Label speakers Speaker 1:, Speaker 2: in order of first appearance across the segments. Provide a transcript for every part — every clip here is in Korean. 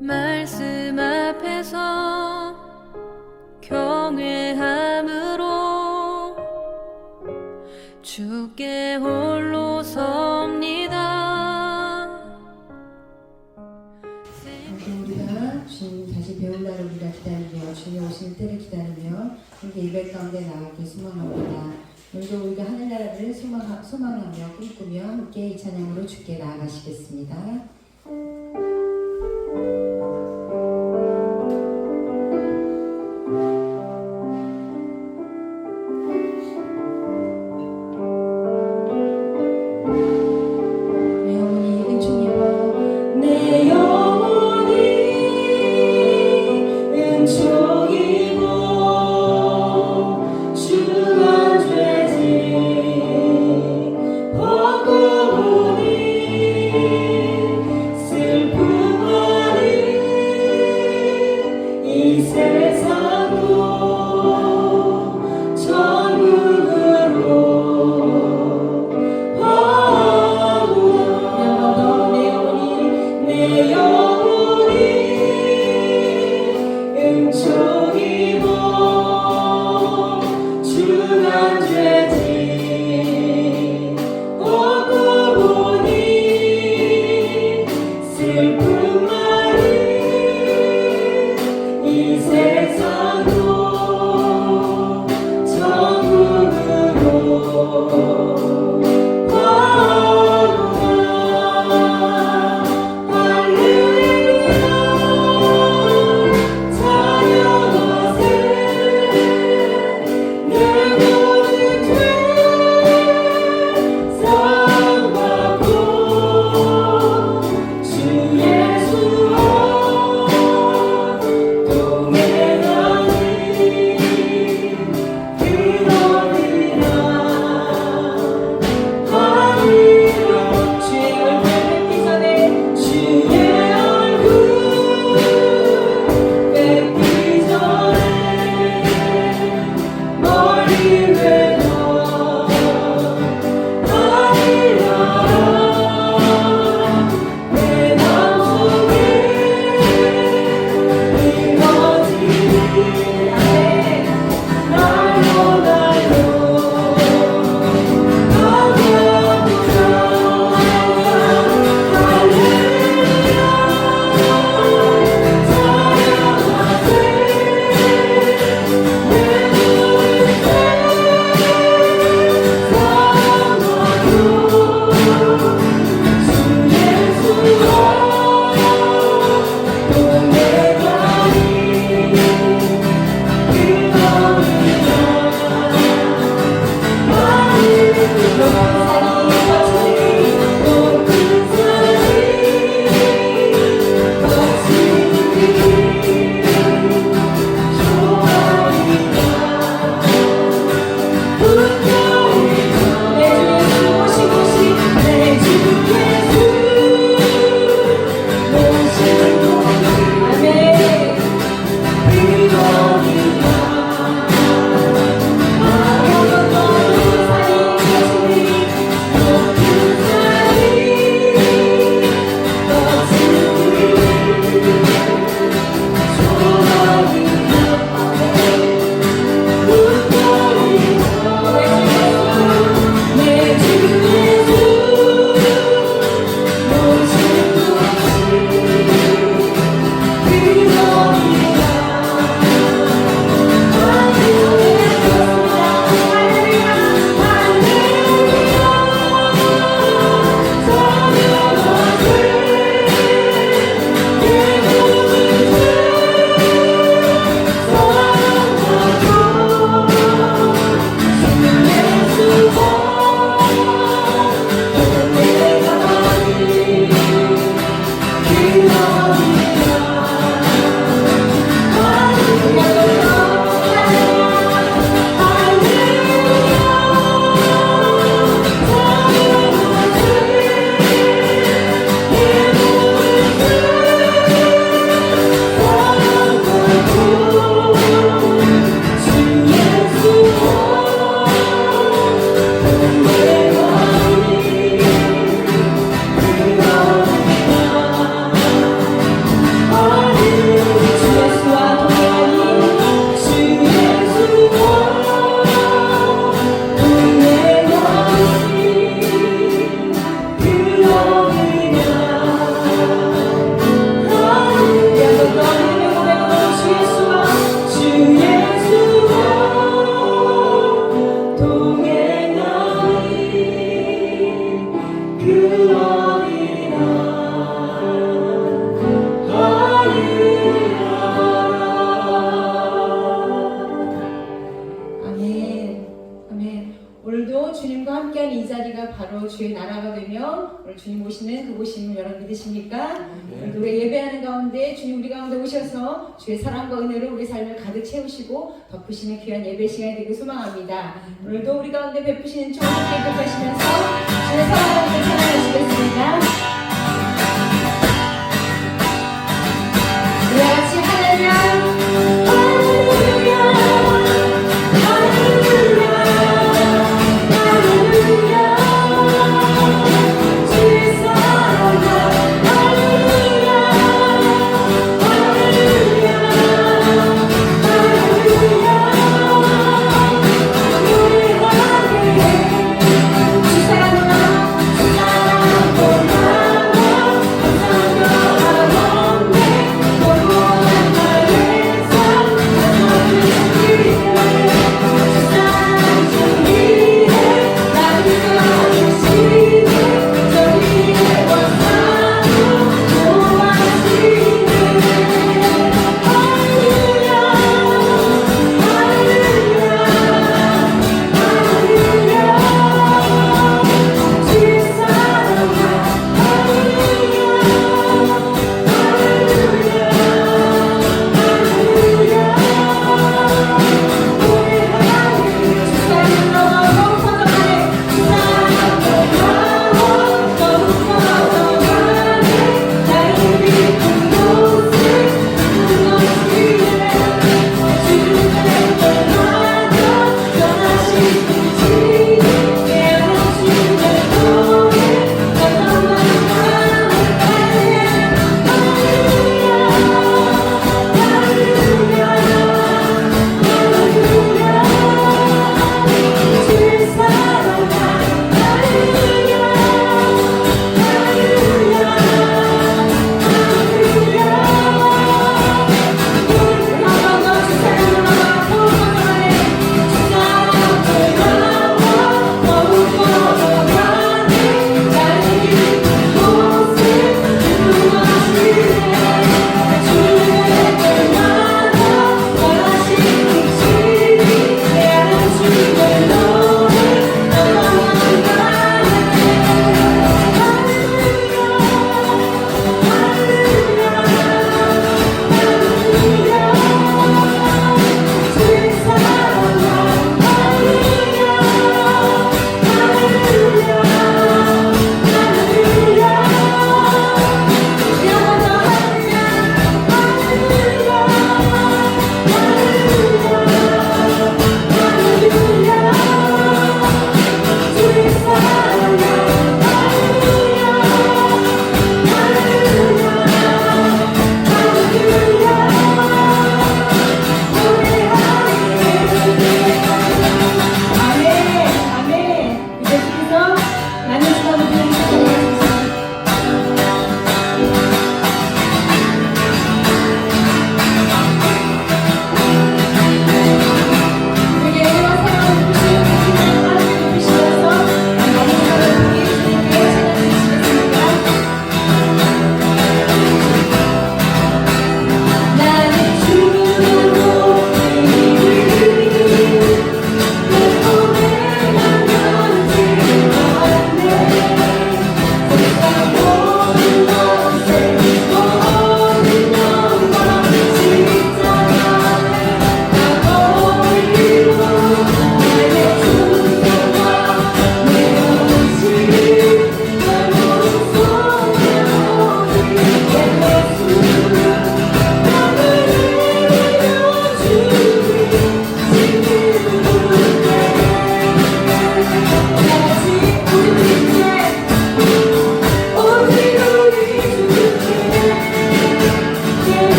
Speaker 1: 말씀 앞에서 경외함으로 주께 홀로 섭니다.
Speaker 2: 우리가 주님 다시 배울 날을 우리가 기다리며 주님 오실 때를 기다리며 이렇게 예배 가운데 나가게 소망합니다. 오늘도 우리가 하늘나라를 소망하며 꿈꾸며 함께 이 찬양으로 주께 나아가시겠습니다.
Speaker 3: 예수
Speaker 2: 주의 나라가 되며 오늘 주님 오시는 그 오심을 여러분 믿으십니까? 오늘 우리 예배하는 가운데 주님 우리 가운데 오셔서 주의 사랑과 은혜로 우리 삶을 가득 채우시고 덮으시는 귀한 예배 시간이 되길 소망합니다. 오늘도 우리 가운데 베푸시는 주님께 기억하시면서 주의 사랑을 찬양하시겠습니다. 우리 같이 할렐루야 할렐루야 할렐루야 할렐루야 주의 사랑아 할렐루야 할렐루야 할렐루야 주 사랑아 주 사랑아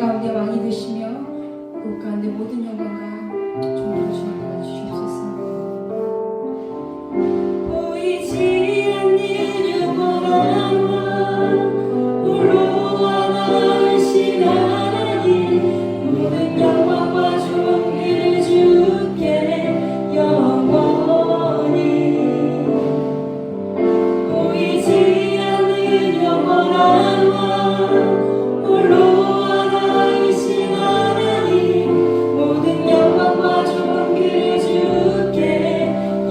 Speaker 2: 가운데 왕이 되시며 그 가운데 모든 영광과 존귀하심을 받아주시옵소서.
Speaker 3: 보이지 않는 영원한 왕 홀로 하나이신 하나님 모든 영광과 존귀를 주께 영원히 보이지 않는 영원한 왕 홀로 하나이신 하나님 모든 영광과 존귀를 주께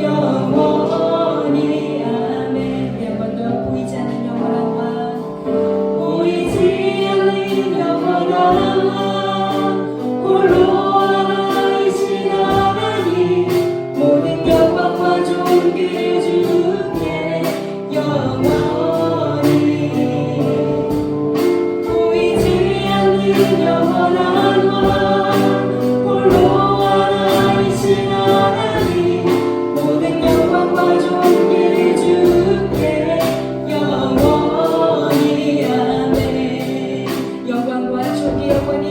Speaker 3: 영원히 아멘. 우리 한 번 더 보이지 않는 영원한 왕 보이지 않는 영원한 왕 홀로 하나이신 하나님 모든 영광과 존귀를 주께 영원히 보이지 않는 영원한 왕 홀로 하나이신 하나님 모든 영광과 존귀를 주께 영원히 아멘. 영광과 존귀 영원히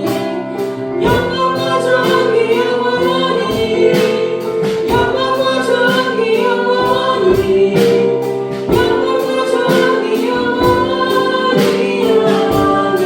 Speaker 3: 영광과 존귀 영원히 영광과 존귀 영원히 영광과 존귀 영원히 아멘.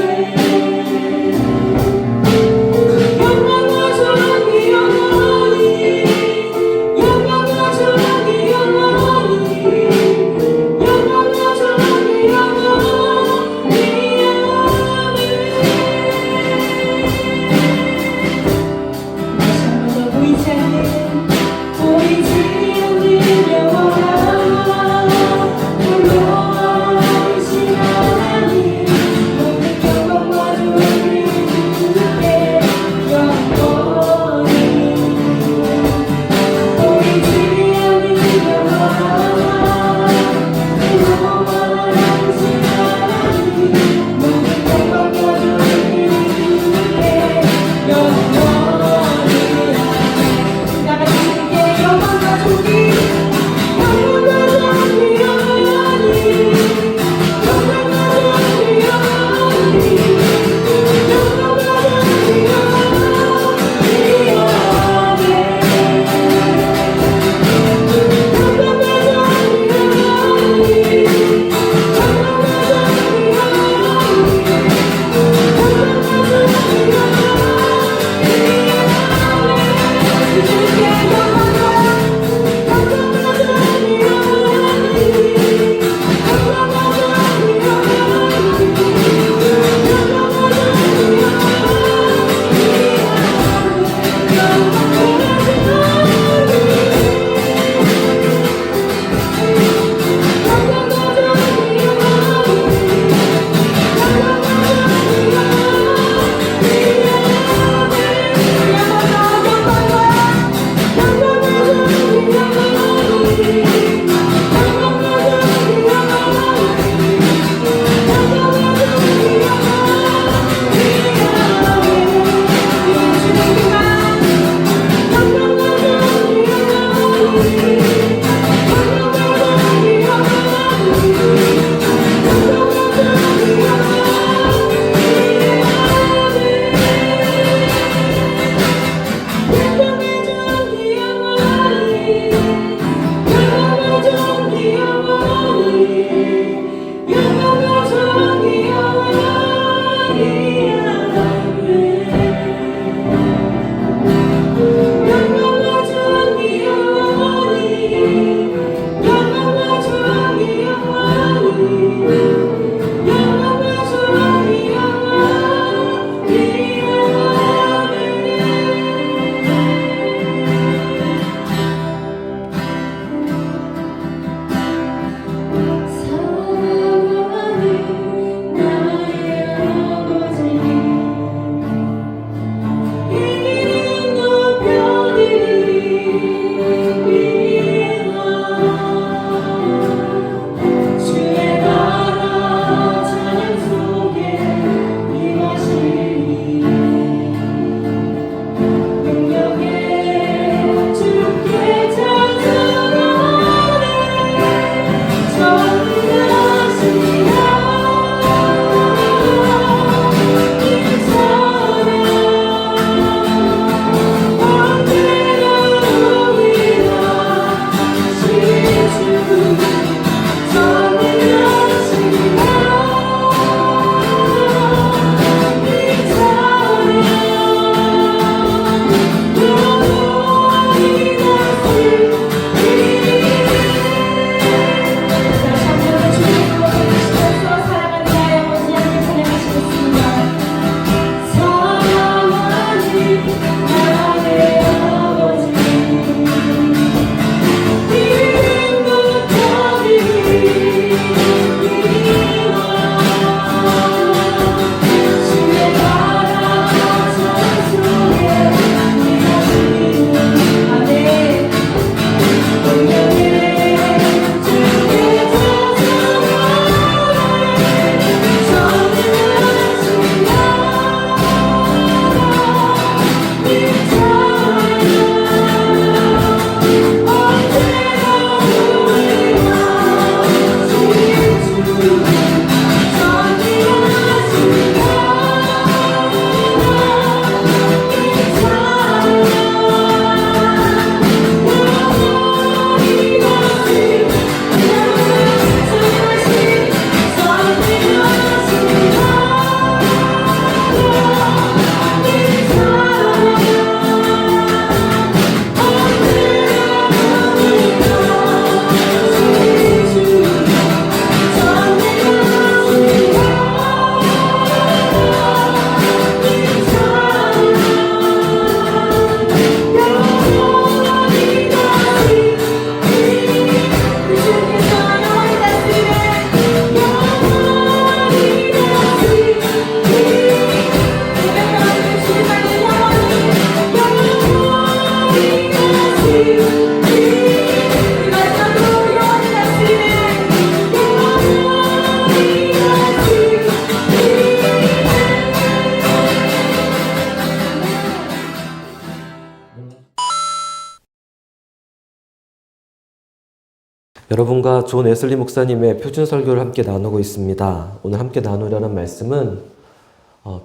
Speaker 4: 여러분과 존 웨슬리 목사님의 표준 설교를 함께 나누고 있습니다. 오늘 함께 나누려는 말씀은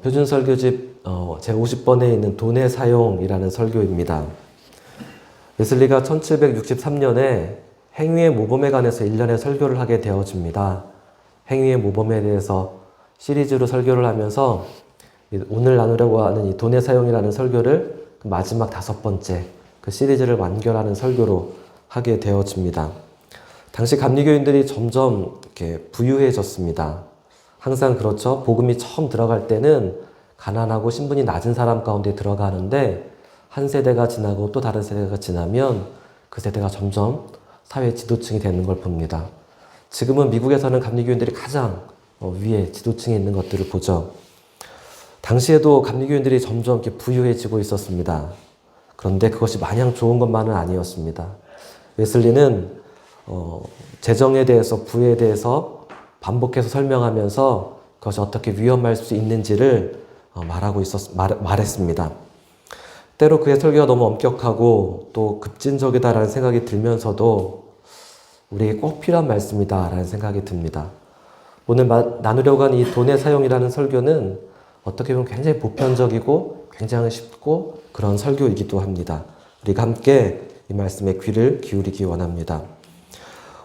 Speaker 4: 표준 설교집 제50번에 있는 돈의 사용이라는 설교입니다. 웨슬리가 1763년에 행위의 모범에 관해서 1년의 설교를 하게 되어집니다. 행위의 모범에 대해서 시리즈로 설교를 하면서 오늘 나누려고 하는 이 돈의 사용이라는 설교를 마지막 5번째 그 시리즈를 완결하는 설교로 하게 되어집니다. 당시 감리교인들이 점점 이렇게 부유해졌습니다. 항상 그렇죠. 복음이 처음 들어갈 때는 가난하고 신분이 낮은 사람 가운데 들어가는데 한 세대가 지나고 또 다른 세대가 지나면 그 세대가 점점 사회 지도층이 되는 걸 봅니다. 지금은 미국에서는 감리교인들이 가장 위에 지도층에 있는 것들을 보죠. 당시에도 감리교인들이 점점 이렇게 부유해지고 있었습니다. 그런데 그것이 마냥 좋은 것만은 아니었습니다. 웨슬리는 재정에 대해서, 부에 대해서 반복해서 설명하면서 그것이 어떻게 위험할 수 있는지를 말했습니다. 때로 그의 설교가 너무 엄격하고 또 급진적이다라는 생각이 들면서도 우리에게 꼭 필요한 말씀이다라는 생각이 듭니다. 오늘 나누려고 하는 이 돈의 사용이라는 설교는 어떻게 보면 굉장히 보편적이고 굉장히 쉽고 그런 설교이기도 합니다. 우리가 함께 이 말씀에 귀를 기울이기 원합니다.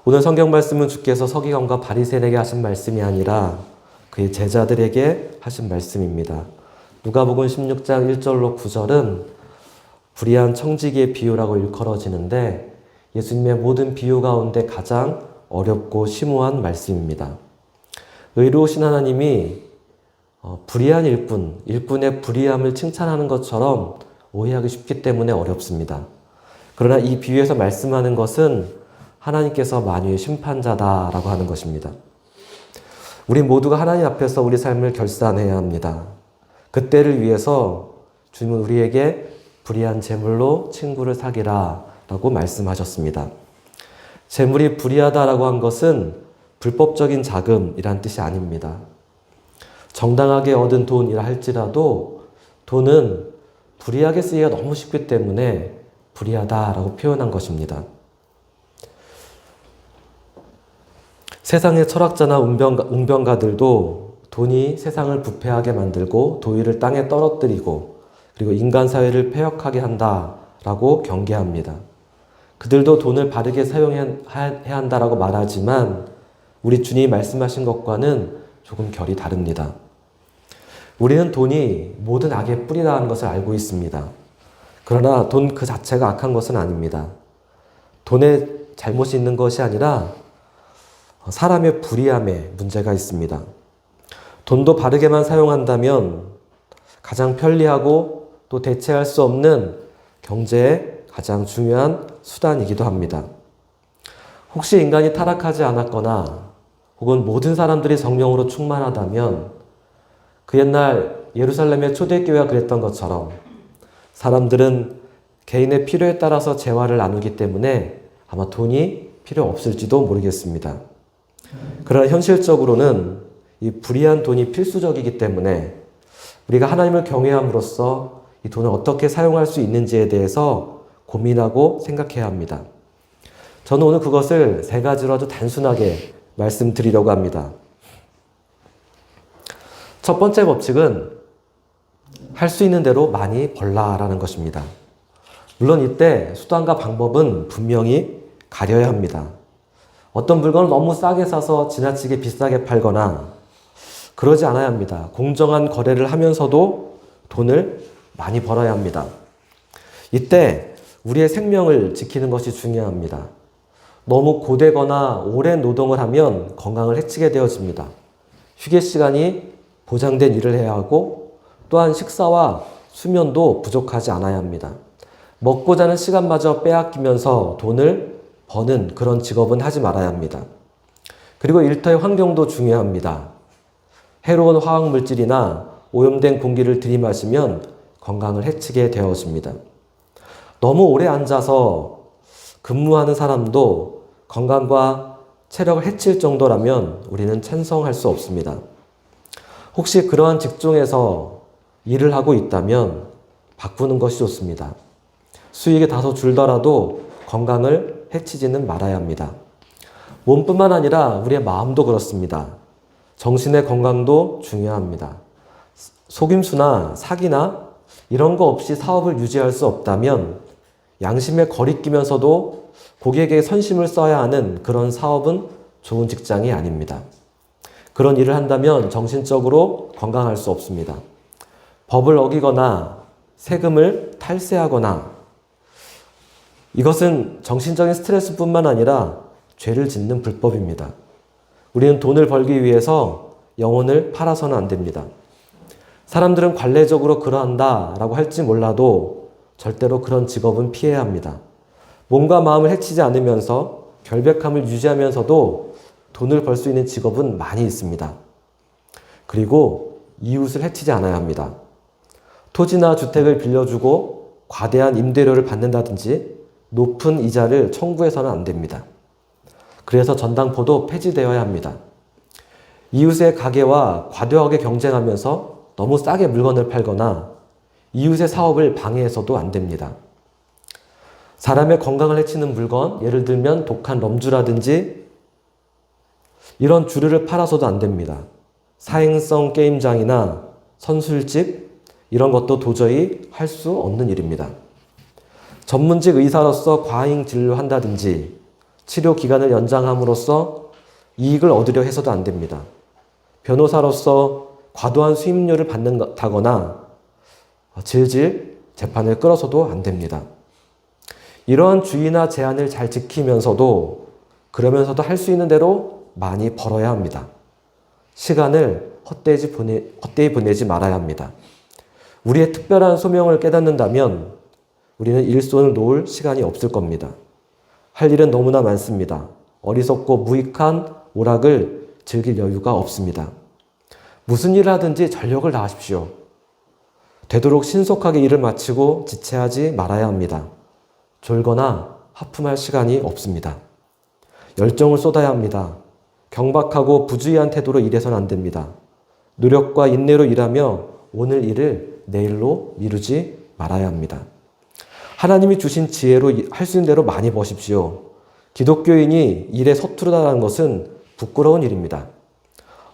Speaker 4: 오늘 성경 말씀은 주께서 서기관과 바리새인에게 하신 말씀이 아니라 그의 제자들에게 하신 말씀입니다. 누가복음 16장 1절로 9절은 불의한 청지기의 비유라고 일컬어지는데 예수님의 모든 비유 가운데 가장 어렵고 심오한 말씀입니다. 의로우신 하나님이 불의한 일꾼의 불의함을 칭찬하는 것처럼 오해하기 쉽기 때문에 어렵습니다. 그러나 이 비유에서 말씀하는 것은 하나님께서 만유의 심판자다라고 하는 것입니다. 우리 모두가 하나님 앞에서 우리 삶을 결산해야 합니다. 그때를 위해서 주님은 우리에게 불의한 재물로 친구를 사귀라 라고 말씀하셨습니다. 재물이 불의하다라고 한 것은 불법적인 자금이란 뜻이 아닙니다. 정당하게 얻은 돈이라 할지라도 돈은 불의하게 쓰기가 너무 쉽기 때문에 불의하다라고 표현한 것입니다. 세상의 철학자나 웅변가들도 돈이 세상을 부패하게 만들고 도의를 땅에 떨어뜨리고 그리고 인간 사회를 폐역하게 한다라고 경계합니다. 그들도 돈을 바르게 사용해야 한다라고 말하지만 우리 주님이 말씀하신 것과는 조금 결이 다릅니다. 우리는 돈이 모든 악의 뿌리라는 것을 알고 있습니다. 그러나 돈 그 자체가 악한 것은 아닙니다. 돈에 잘못이 있는 것이 아니라 사람의 불의함에 문제가 있습니다. 돈도 바르게만 사용한다면 가장 편리하고 또 대체할 수 없는 경제의 가장 중요한 수단이기도 합니다. 혹시 인간이 타락하지 않았거나 혹은 모든 사람들이 성령으로 충만하다면 그 옛날 예루살렘의 초대교회가 그랬던 것처럼 사람들은 개인의 필요에 따라서 재화를 나누기 때문에 아마 돈이 필요 없을지도 모르겠습니다. 그러나 현실적으로는 이 불의한 돈이 필수적이기 때문에 우리가 하나님을 경외함으로써 이 돈을 어떻게 사용할 수 있는지에 대해서 고민하고 생각해야 합니다. 저는 오늘 그것을 3가지로 아주 단순하게 말씀드리려고 합니다. 첫 번째 법칙은 할 수 있는 대로 많이 벌라라는 것입니다. 물론 이때 수단과 방법은 분명히 가려야 합니다. 어떤 물건을 너무 싸게 사서 지나치게 비싸게 팔거나 그러지 않아야 합니다. 공정한 거래를 하면서도 돈을 많이 벌어야 합니다. 이때 우리의 생명을 지키는 것이 중요합니다. 너무 고되거나 오랜 노동을 하면 건강을 해치게 되어집니다. 휴게 시간이 보장된 일을 해야 하고 또한 식사와 수면도 부족하지 않아야 합니다. 먹고 자는 시간마저 빼앗기면서 돈을 버는 그런 직업은 하지 말아야 합니다. 그리고 일터의 환경도 중요합니다. 해로운 화학물질이나 오염된 공기를 들이마시면 건강을 해치게 되어집니다. 너무 오래 앉아서 근무하는 사람도 건강과 체력을 해칠 정도라면 우리는 찬성할 수 없습니다. 혹시 그러한 직종에서 일을 하고 있다면 바꾸는 것이 좋습니다. 수익이 다소 줄더라도 건강을 해치지는 말아야 합니다. 몸뿐만 아니라 우리의 마음도 그렇습니다. 정신의 건강도 중요합니다. 속임수나 사기나 이런 거 없이 사업을 유지할 수 없다면 양심에 거리끼면서도 고객에게 선심을 써야 하는 그런 사업은 좋은 직장이 아닙니다. 그런 일을 한다면 정신적으로 건강할 수 없습니다. 법을 어기거나 세금을 탈세하거나 이것은 정신적인 스트레스뿐만 아니라 죄를 짓는 불법입니다. 우리는 돈을 벌기 위해서 영혼을 팔아서는 안 됩니다. 사람들은 관례적으로 그러한다라고 할지 몰라도 절대로 그런 직업은 피해야 합니다. 몸과 마음을 해치지 않으면서 결백함을 유지하면서도 돈을 벌 수 있는 직업은 많이 있습니다. 그리고 이웃을 해치지 않아야 합니다. 토지나 주택을 빌려주고 과대한 임대료를 받는다든지 높은 이자를 청구해서는 안 됩니다. 그래서 전당포도 폐지되어야 합니다. 이웃의 가게와 과도하게 경쟁하면서 너무 싸게 물건을 팔거나 이웃의 사업을 방해해서도 안 됩니다. 사람의 건강을 해치는 물건, 예를 들면 독한 럼주라든지 이런 주류를 팔아서도 안 됩니다. 사행성 게임장이나 선술집 이런 것도 도저히 할 수 없는 일입니다. 전문직 의사로서 과잉 진료한다든지 치료 기간을 연장함으로써 이익을 얻으려 해서도 안 됩니다. 변호사로서 과도한 수임료를 받는다거나 질질 재판을 끌어서도 안 됩니다. 이러한 주의나 제한을 잘 지키면서도 그러면서도 할 수 있는 대로 많이 벌어야 합니다. 시간을 헛되이 보내지 말아야 합니다. 우리의 특별한 소명을 깨닫는다면 우리는 일손을 놓을 시간이 없을 겁니다. 할 일은 너무나 많습니다. 어리석고 무익한 오락을 즐길 여유가 없습니다. 무슨 일을 하든지 전력을 다하십시오. 되도록 신속하게 일을 마치고 지체하지 말아야 합니다. 졸거나 하품할 시간이 없습니다. 열정을 쏟아야 합니다. 경박하고 부주의한 태도로 일해서는 안 됩니다. 노력과 인내로 일하며 오늘 일을 내일로 미루지 말아야 합니다. 하나님이 주신 지혜로 할 수 있는 대로 많이 버십시오. 기독교인이 일에 서투르다는 것은 부끄러운 일입니다.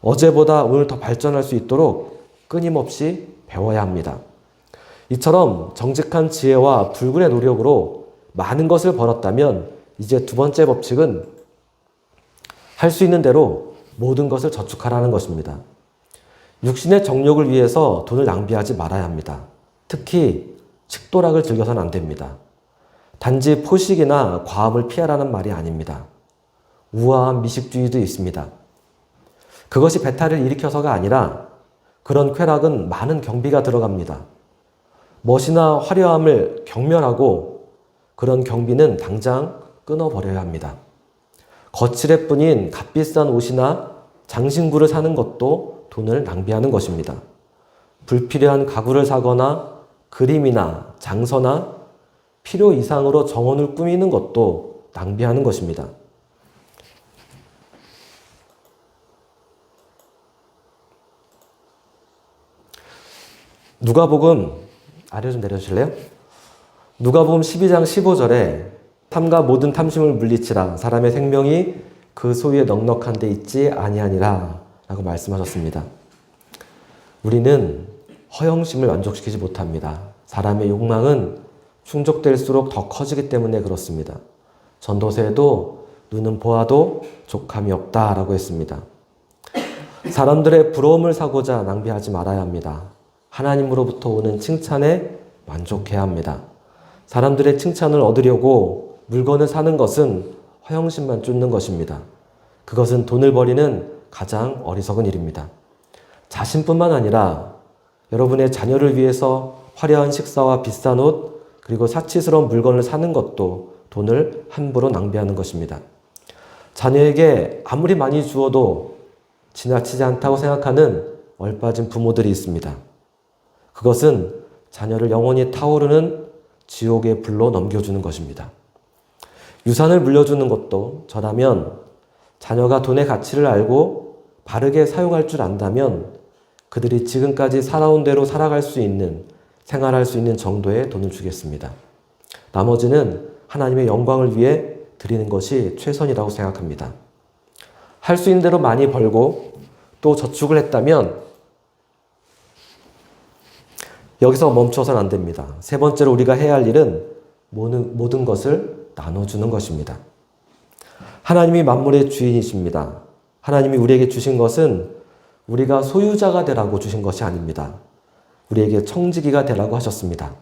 Speaker 4: 어제보다 오늘 더 발전할 수 있도록 끊임없이 배워야 합니다. 이처럼 정직한 지혜와 불굴의 노력으로 많은 것을 벌었다면 이제 두 번째 법칙은 할 수 있는 대로 모든 것을 저축하라는 것입니다. 육신의 정욕을 위해서 돈을 낭비하지 말아야 합니다. 특히 식도락을 즐겨서는 안 됩니다. 단지 포식이나 과음을 피하라는 말이 아닙니다. 우아한 미식주의도 있습니다. 그것이 배탈을 일으켜서가 아니라 그런 쾌락은 많은 경비가 들어갑니다. 멋이나 화려함을 경멸하고 그런 경비는 당장 끊어버려야 합니다. 거칠애 뿐인 값비싼 옷이나 장신구를 사는 것도 돈을 낭비하는 것입니다. 불필요한 가구를 사거나 그림이나 장서나 필요 이상으로 정원을 꾸미는 것도 낭비하는 것입니다. 누가복음 아래 좀 내려주실래요? 누가복음 12장 15절에 탐과 모든 탐심을 물리치라 사람의 생명이 그 소유에 넉넉한 데 있지 아니하니라 라고 말씀하셨습니다. 우리는 허영심을 만족시키지 못합니다. 사람의 욕망은 충족될수록 더 커지기 때문에 그렇습니다. 전도서에도 눈은 보아도 족함이 없다라고 했습니다. 사람들의 부러움을 사고자 낭비하지 말아야 합니다. 하나님으로부터 오는 칭찬에 만족해야 합니다. 사람들의 칭찬을 얻으려고 물건을 사는 것은 허영심만 쫓는 것입니다. 그것은 돈을 버리는 가장 어리석은 일입니다. 자신뿐만 아니라 여러분의 자녀를 위해서 화려한 식사와 비싼 옷 그리고 사치스러운 물건을 사는 것도 돈을 함부로 낭비하는 것입니다. 자녀에게 아무리 많이 주어도 지나치지 않다고 생각하는 얼빠진 부모들이 있습니다. 그것은 자녀를 영원히 타오르는 지옥의 불로 넘겨주는 것입니다. 유산을 물려주는 것도 저라면 자녀가 돈의 가치를 알고 바르게 사용할 줄 안다면 그들이 지금까지 살아온 대로 살아갈 수 있는, 생활할 수 있는 정도의 돈을 주겠습니다. 나머지는 하나님의 영광을 위해 드리는 것이 최선이라고 생각합니다. 할 수 있는 대로 많이 벌고 또 저축을 했다면 여기서 멈춰서는 안 됩니다. 세 번째로 우리가 해야 할 일은 모든 것을 나눠주는 것입니다. 하나님이 만물의 주인이십니다. 하나님이 우리에게 주신 것은 우리가 소유자가 되라고 주신 것이 아닙니다. 우리에게 청지기가 되라고 하셨습니다.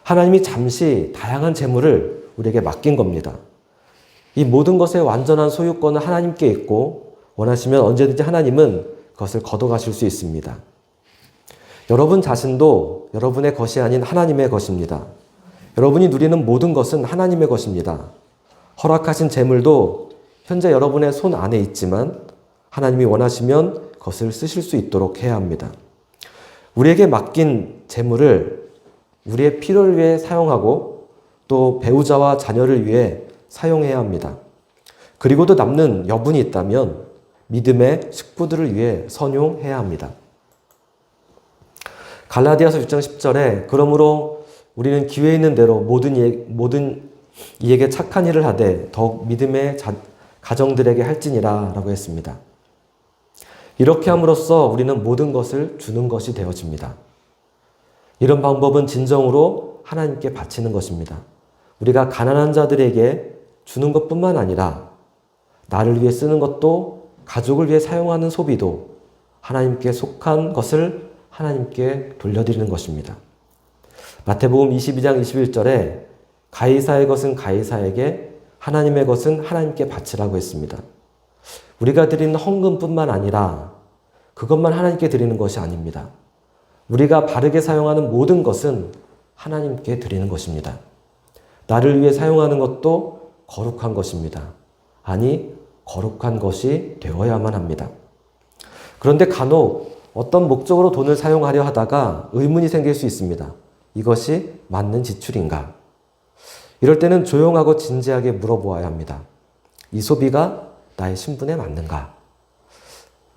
Speaker 4: 하나님이 잠시 다양한 재물을 우리에게 맡긴 겁니다. 이 모든 것의 완전한 소유권은 하나님께 있고 원하시면 언제든지 하나님은 그것을 걷어가실 수 있습니다. 여러분 자신도 여러분의 것이 아닌 하나님의 것입니다. 여러분이 누리는 모든 것은 하나님의 것입니다. 허락하신 재물도 현재 여러분의 손 안에 있지만 하나님이 원하시면 그것을 쓰실 수 있도록 해야 합니다. 우리에게 맡긴 재물을 우리의 필요를 위해 사용하고 또 배우자와 자녀를 위해 사용해야 합니다. 그리고도 남는 여분이 있다면 믿음의 식구들을 위해 선용해야 합니다. 갈라디아서 6장 10절에 그러므로 우리는 기회 있는 대로 모든 이에게 착한 일을 하되 더욱 믿음의 가정들에게 할지니라 라고 했습니다. 이렇게 함으로써 우리는 모든 것을 주는 것이 되어집니다. 이런 방법은 진정으로 하나님께 바치는 것입니다. 우리가 가난한 자들에게 주는 것뿐만 아니라 나를 위해 쓰는 것도 가족을 위해 사용하는 소비도 하나님께 속한 것을 하나님께 돌려드리는 것입니다. 마태복음 22장 21절에 가이사의 것은 가이사에게 하나님의 것은 하나님께 바치라고 했습니다. 우리가 드리는 헌금뿐만 아니라 그것만 하나님께 드리는 것이 아닙니다. 우리가 바르게 사용하는 모든 것은 하나님께 드리는 것입니다. 나를 위해 사용하는 것도 거룩한 것입니다. 아니, 거룩한 것이 되어야만 합니다. 그런데 간혹 어떤 목적으로 돈을 사용하려 하다가 의문이 생길 수 있습니다. 이것이 맞는 지출인가? 이럴 때는 조용하고 진지하게 물어보아야 합니다. 이 소비가 나의 신분에 맞는가?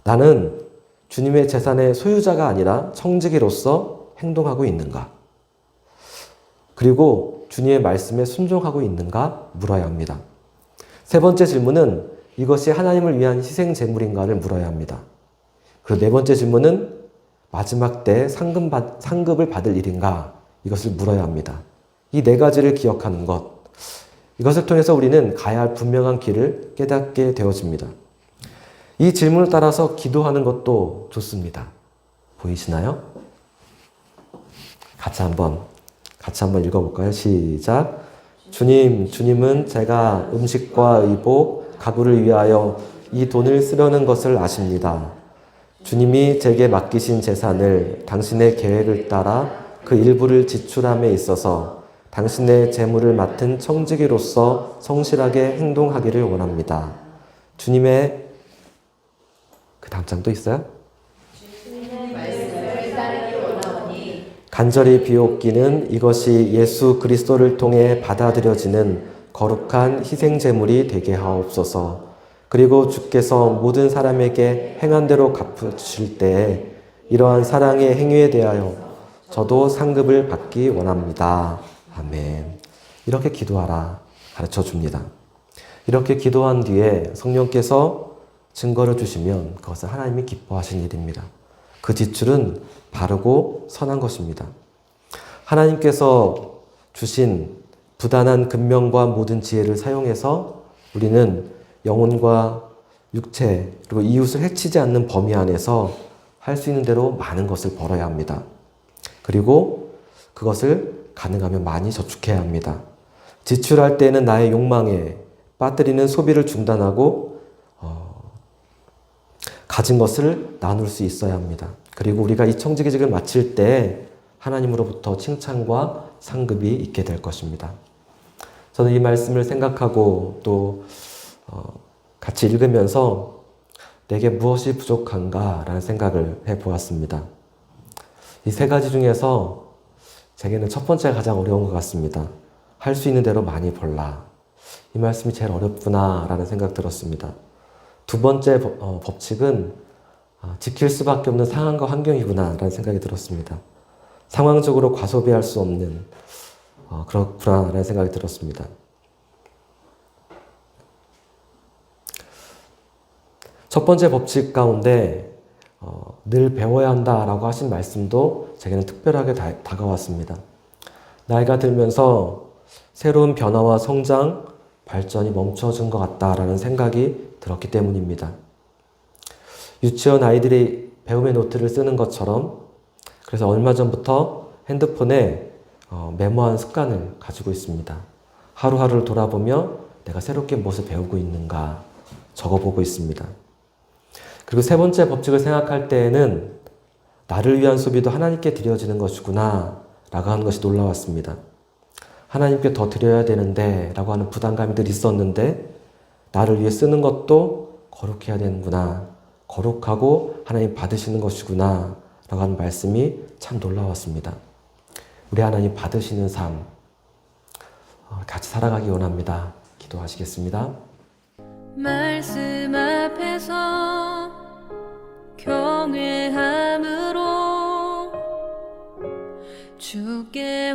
Speaker 4: 나는 주님의 재산의 소유자가 아니라 청지기로서 행동하고 있는가? 그리고 주님의 말씀에 순종하고 있는가 물어야 합니다. 세 번째 질문은 이것이 하나님을 위한 희생 제물인가를 물어야 합니다. 그리고 네 번째 질문은 마지막 때 상급을 받을 일인가? 이것을 물어야 합니다. 이 네 가지를 기억하는 것, 이것을 통해서 우리는 가야 할 분명한 길을 깨닫게 되어집니다. 이 질문을 따라서 기도하는 것도 좋습니다. 보이시나요? 같이 한번 읽어볼까요? 시작. 주님은 제가 음식과 의복, 가구를 위하여 이 돈을 쓰려는 것을 아십니다. 주님이 제게 맡기신 재산을 당신의 계획을 따라 그 일부를 지출함에 있어서 당신의 재물을 맡은 청지기로서 성실하게 행동하기를 원합니다. 주님의 그 다음 장도 있어요? 간절히 비옵기는 이것이 예수 그리스도를 통해 받아들여지는 거룩한 희생 제물이 되게 하옵소서. 그리고 주께서 모든 사람에게 행한 대로 갚으실 때에 이러한 사랑의 행위에 대하여 저도 상급을 받기 원합니다. 아멘. 이렇게 기도하라 가르쳐 줍니다. 이렇게 기도한 뒤에 성령께서 증거를 주시면 그것은 하나님이 기뻐하신 일입니다. 그 지출은 바르고 선한 것입니다. 하나님께서 주신 부단한 근면과 모든 지혜를 사용해서 우리는 영혼과 육체 그리고 이웃을 해치지 않는 범위 안에서 할 수 있는 대로 많은 것을 벌어야 합니다. 그리고 그것을 가능하면 많이 저축해야 합니다. 지출할 때는 나의 욕망에 빠뜨리는 소비를 중단하고 가진 것을 나눌 수 있어야 합니다. 그리고 우리가 이 청지기직을 마칠 때 하나님으로부터 칭찬과 상급이 있게 될 것입니다. 저는 이 말씀을 생각하고 또 같이 읽으면서 내게 무엇이 부족한가 라는 생각을 해보았습니다. 이 세 가지 중에서 제게는 첫 번째가 가장 어려운 것 같습니다. 할 수 있는 대로 많이 벌라. 이 말씀이 제일 어렵구나 라는 생각 들었습니다. 두 번째 법칙은 지킬 수밖에 없는 상황과 환경이구나 라는 생각이 들었습니다. 상황적으로 과소비할 수 없는 그렇구나 라는 생각이 들었습니다. 첫 번째 법칙 가운데 늘 배워야 한다라고 하신 말씀도 제게는 특별하게 다가왔습니다. 나이가 들면서 새로운 변화와 성장, 발전이 멈춰진 것 같다라는 생각이 들었기 때문입니다. 유치원 아이들이 배움의 노트를 쓰는 것처럼 그래서 얼마 전부터 핸드폰에 메모한 습관을 가지고 있습니다. 하루하루를 돌아보며 내가 새롭게 무엇을 배우고 있는가 적어보고 있습니다. 그리고 세 번째 법칙을 생각할 때에는 나를 위한 소비도 하나님께 드려지는 것이구나 라고 하는 것이 놀라웠습니다. 하나님께 더 드려야 되는데 라고 하는 부담감이 늘 있었는데 나를 위해 쓰는 것도 거룩해야 되는구나, 거룩하고 하나님 받으시는 것이구나 라고 하는 말씀이 참 놀라웠습니다. 우리 하나님 받으시는 삶 같이 살아가기 원합니다. 기도하시겠습니다.
Speaker 1: 말씀 앞에서 경외함으로 주께